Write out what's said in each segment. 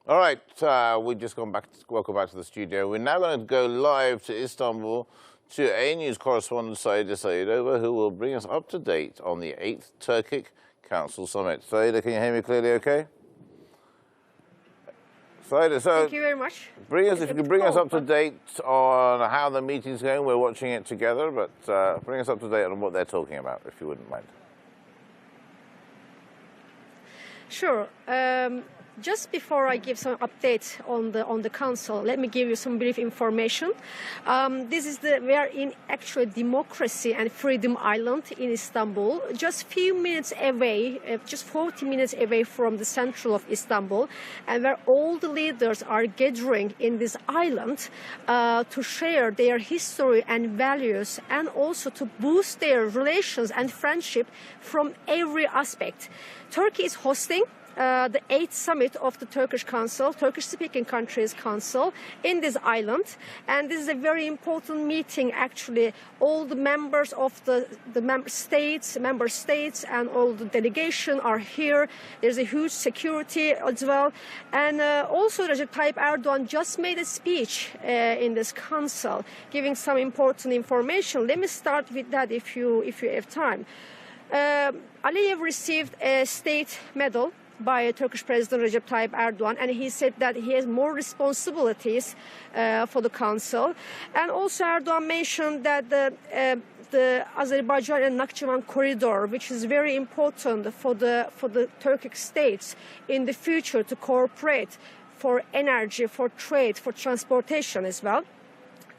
All right, we've just gone back. Welcome back to the studio. We're now going to go live to Istanbul to A News correspondent Saida Saidova, who will bring us up to date on the 8th Turkic Council Summit. Saida, can you hear me clearly? Okay. Saida, so thank you very much. If you could bring us up to date on how the meeting's going. We're watching it together, but bring us up to date on what they're talking about, if you wouldn't mind. Sure. Just before I give some update on the council, let me give you some brief information. We are in actual democracy and freedom island in Istanbul, just few minutes away, just 40 minutes away from the central of Istanbul, and where all the leaders are gathering in this island to share their history and values, and also to boost their relations and friendship from every aspect. Turkey is hosting the 8th summit of the Turkish-speaking countries council in this island, and this is a very important meeting. Actually, all the members of the member states, and all the delegation are here. There's a huge security as well, and also Recep Tayyip Erdogan just made a speech in this council, giving some important information. Let me start with that if you have time. Aliyev received a state medal by Turkish President Recep Tayyip Erdogan, and he said that he has more responsibilities for the council. And also Erdogan mentioned that the Azerbaijan and Nakhchivan corridor, which is very important for the Turkic states in the future to cooperate for energy, for trade, for transportation as well.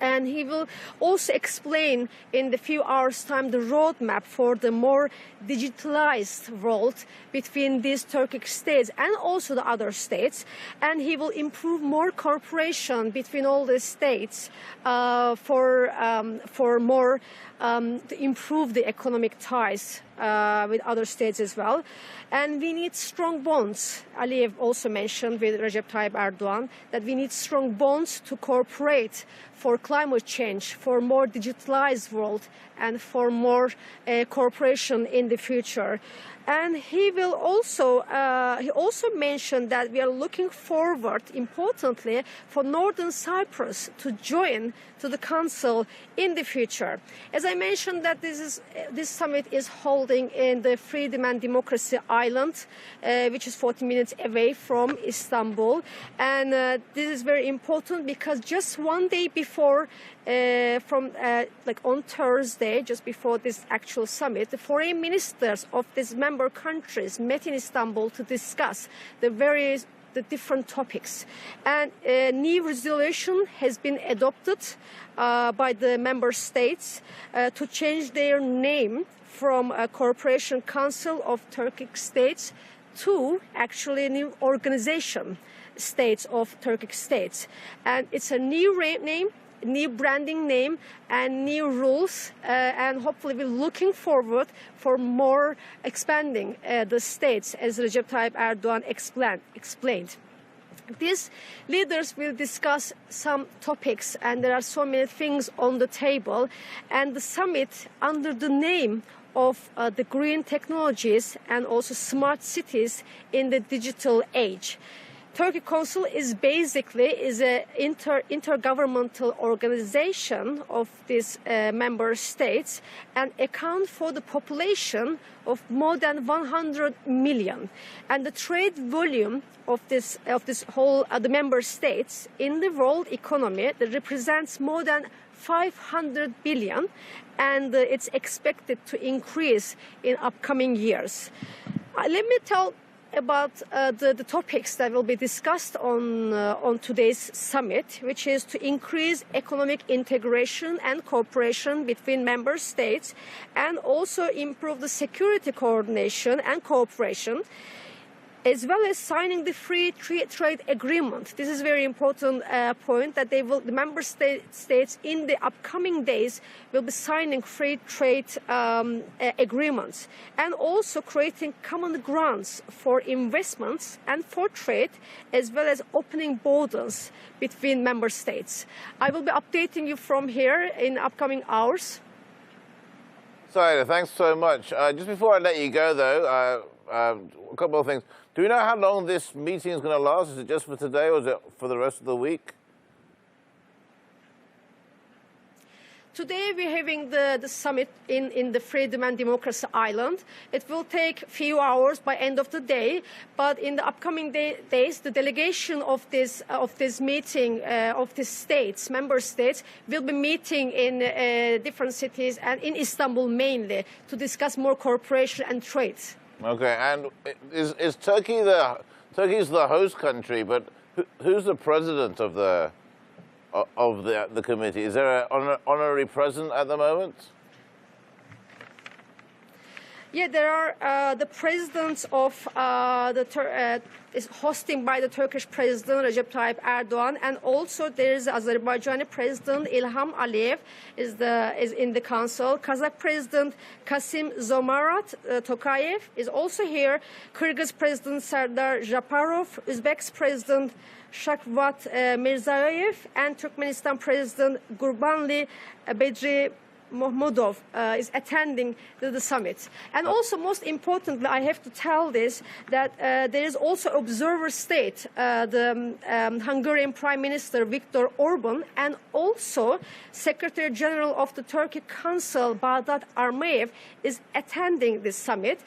And he will also explain in the few hours' time the roadmap for the more digitalized world between these Turkic states and also the other states. And he will improve more cooperation between all the states for more to improve the economic ties with other states as well. And we need strong bonds. Aliyev also mentioned with Recep Tayyip Erdogan that we need strong bonds to cooperate for climate change, for more digitalized world, and for more cooperation in the future. And he also mentioned that we are looking forward, importantly, for Northern Cyprus to join to the council in the future. As I mentioned, that this summit is holding in the Freedom and Democracy Island, which is 40 minutes away from Istanbul. And this is very important because just one day before, like on Thursday, just before this actual summit, the foreign ministers of these member countries met in Istanbul to discuss the different topics. And a new resolution has been adopted by the member states to change their name from a Cooperation Council of Turkic States to actually a new organization, States of Turkic States. And it's a new name, new branding name, and new rules, and hopefully we're looking forward for more expanding the states, as Recep Tayyip Erdogan explained. These leaders will discuss some topics, and there are so many things on the table, and the summit under the name of the green technologies and also smart cities in the digital age. Turkic Council is basically an intergovernmental organization of these member states and account for the population of more than 100 million. And the trade volume of this whole the member states in the world economy that represents more than 500 billion, and it's expected to increase in upcoming years. Let me tell about the topics that will be discussed on today's summit, which is to increase economic integration and cooperation between member states, and also improve the security coordination and cooperation, as well as signing the free trade agreement. This is a very important point, that the member states in the upcoming days will be signing free trade agreements, and also creating common grounds for investments and for trade, as well as opening borders between member states. I will be updating you from here in upcoming hours. Saida, thanks so much. Just before I let you go, though, a couple of things. Do we know how long this meeting is going to last? Is it just for today or is it for the rest of the week? Today we're having the summit in the Freedom and Democracy Island. It will take a few hours by end of the day, but in the upcoming days, the delegation of this meeting of the states, member states, will be meeting in different cities and in Istanbul mainly to discuss more cooperation and trade. Okay, and is Turkey Turkey's the host country, but who's the president of the committee? Is there an honorary president at the moment? Yeah, there are the presidents of is hosting by the Turkish president Recep Tayyip Erdogan, and also there is Azerbaijani president İlham Aliyev is in the council. Kazakh president Kassym-Jomart Tokayev is also here. Kyrgyz president Serdar Japarov, Uzbek president Shavkat Mirziyoyev, and Turkmenistan president Gurbanli Bedri Mahmudov is attending the summit. And also, most importantly, I have to tell this, that there is also observer state, the Hungarian Prime Minister Viktor Orban, and also Secretary General of the Turkic Council, Bağdat Armayev, is attending this summit.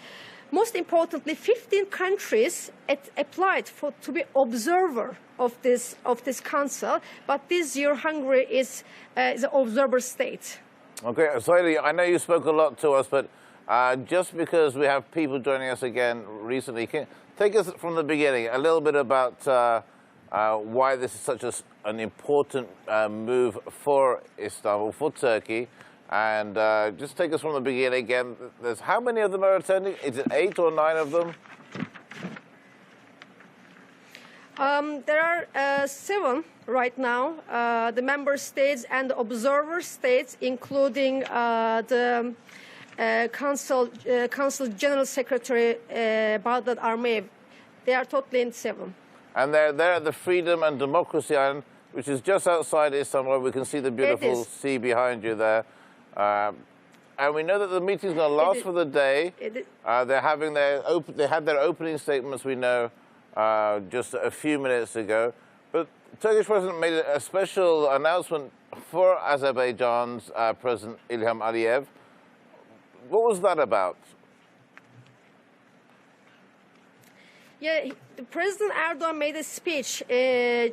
Most importantly, 15 countries applied to be observer of this council, but this year Hungary is an observer state. Okay, Saidi, I know you spoke a lot to us, but just because we have people joining us again recently, can you take us from the beginning a little bit about why this is such an important move for Istanbul, for Turkey, and just take us from the beginning again. How many of them are attending? Is it 8 or 9 of them? There are 7 right now, the member states and the observer states, including the Council General Secretary Bağdat Armayev. They are totally in 7. And they're at the Freedom and Democracy Island, which is just outside Istanbul. We can see the beautiful sea behind you there. And we know that the meeting is going to last for the day. They're having they had their opening statements, we know, just a few minutes ago. But the Turkish president made a special announcement for Azerbaijan's President İlham Aliyev. What was that about? Yeah, President Erdogan made a speech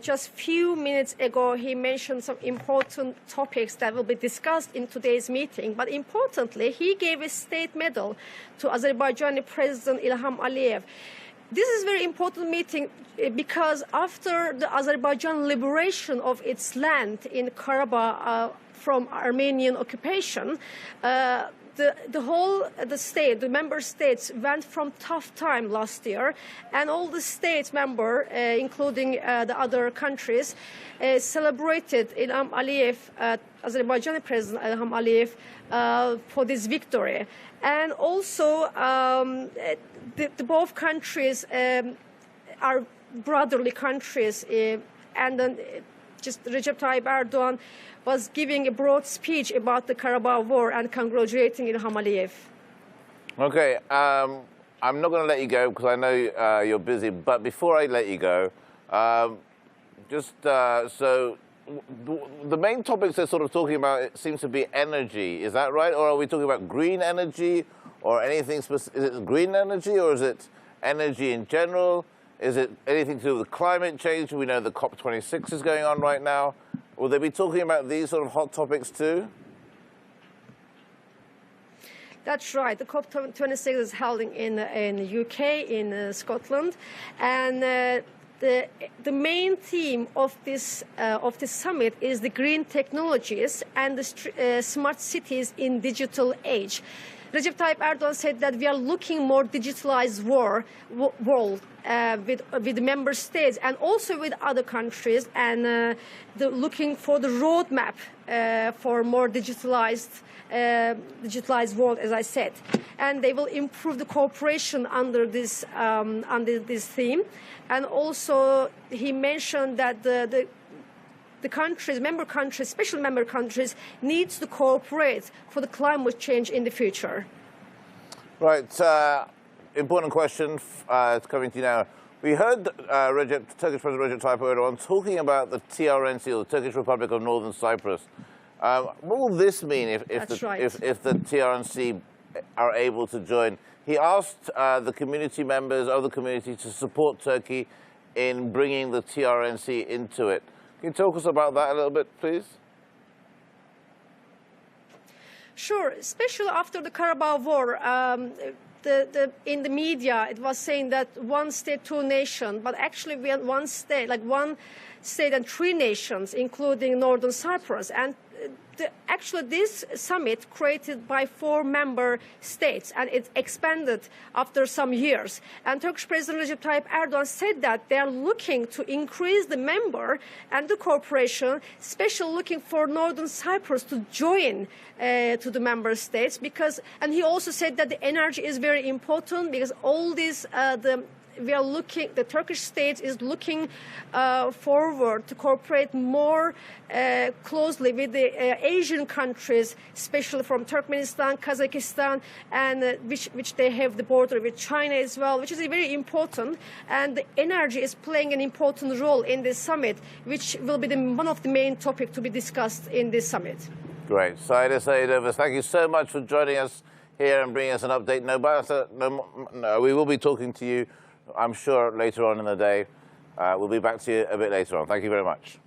just a few minutes ago. He mentioned some important topics that will be discussed in today's meeting. But importantly, he gave a state medal to Azerbaijani President İlham Aliyev. This is a very important meeting because after the Azerbaijan liberation of its land in Karabakh from Armenian occupation, the member states went from tough time last year, and all the state members, including the other countries, celebrated İlham Aliyev, Azerbaijani President İlham Aliyev, for this victory. And also, both countries are brotherly countries, and then just Recep Tayyip Erdogan was giving a broad speech about the Karabakh War and congratulating İlham Aliyev. Okay, I'm not going to let you go because I know you're busy, but before I let you go, so the main topics they're sort of talking about, it seems to be energy. Is that right? Or are we talking about green energy or anything specific? Is it green energy or is it energy in general? Is it anything to do with climate change? We know the COP26 is going on right now. Will they be talking about these sort of hot topics too? That's right. The COP26 is held in the UK, in Scotland, and the main theme of this summit is the green technologies and the smart cities in digital age. Recep Tayyip Erdogan said that we are looking more digitalized world with the member states and also with other countries, and looking for the roadmap for more digitalized world, as I said. And they will improve the cooperation under this theme. And also, he mentioned that the countries, member countries, special member countries, needs to cooperate for the climate change in the future. Right. important question coming to you now. We heard Turkish President Recep Tayyip Erdogan talking about the TRNC, or the Turkish Republic of Northern Cyprus. What will this mean if the TRNC are able to join? He asked the community members of the community to support Turkey in bringing the TRNC into it. Can you talk us about that a little bit, please? Sure, especially after the Karabakh War. In the media, it was saying that one state, two nations, but actually we had one state and three nations, including Northern Cyprus. And actually this summit created by 4 member states, and it expanded after some years. And Turkish President Recep Tayyip Erdogan said that they are looking to increase the member and the cooperation, especially looking for Northern Cyprus to join to the member states, and he also said that the energy is very important, because all these the Turkish state is looking forward to cooperate more closely with the Asian countries, especially from Turkmenistan, Kazakhstan, and which they have the border with China as well, which is very important. And the energy is playing an important role in this summit, which will be one of the main topics to be discussed in this summit. Great. Saida Saidovas, thank you so much for joining us here and bringing us an update. No, we will be talking to you, I'm sure, later on in the day. We'll be back to you a bit later on. Thank you very much.